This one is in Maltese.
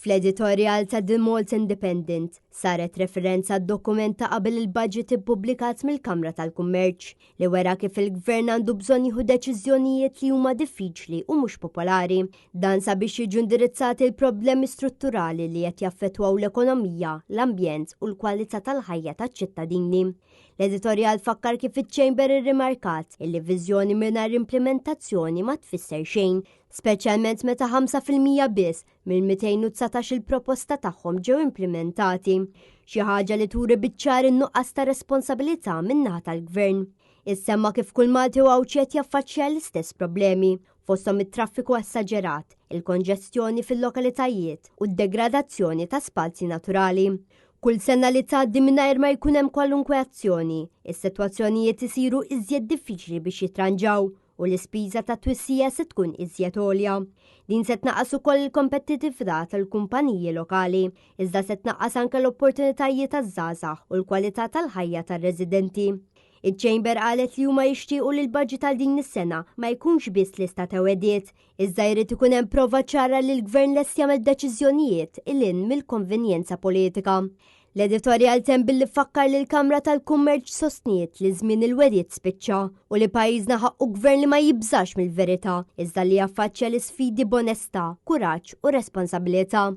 Fl-editorial ta' The Malta Independent saret referenza d-dokument ta' qabel il-budget ippubblikat mill-Kamra tal-Kummerċ li wera kif il-Gvern għandu bżonn jieħu deċiżjonijiet li huma diffiċli u mhux popolari. Dan sabiex jiġu indirizzati l-problemi strutturali li qed jaffettwaw l-ekonomija, l-ambjent u l-kwalità tal-ħajja taċ-ċittadini. L-editorial fakkar kif iċ-Chamber irrimarkat illi viżjoni mingħajr implementazzjoni ma tfisser xejn, speċjalment meta 5% biss mill-219 il-proposta tagħhom ġew implementati, xi ħaġa li turi biċ-ċar in-nuqqas ta' responsabilità min-naħa tal-Gvern. Issemma kif kull Malti u qed jaffaċċja l-istess problemi, fosthom it-traffiku esaġerat, il-konġestjoni fil-lokalitajiet u d-degradazzjoni ta' spazji naturali. Kull sena li tgħaddi mingħajr ma jkun hemm kwalunkwe azzjoni, is-sitwazzjonijiet isiru iżjed diffiċli biex jitranġaw u l-ispiża ta' twissija se tkun iżjed għolja. Din se tnaqqas ukoll il-kompetittività tal-kumpaniji lokali, iżda se tnaqqas anke l-opportunitajiet taż-żgħażagħ u l-kwalità tal-ħajja tar-residenti. Iċ-Chamber qalet li huma jixtiequ li l-budget għal din is-sena ma jkunx biss lista ta' weddiet, iżda jrid ikun hemm prova ċara li l-Gvern lest jagħmel deċiżjonijiet il-in mill-konvenjenza politika. L-editorial tem billi fakkar li l-Kamra tal-Kummerċ sostniet li żmien il-weddiet spiċċa u li pajjiżna ħaqqu gvern li ma jibżax mill-verità, iżda li jaffaċċja l-isfidi b'onestà, kuraġġ u responsabilità.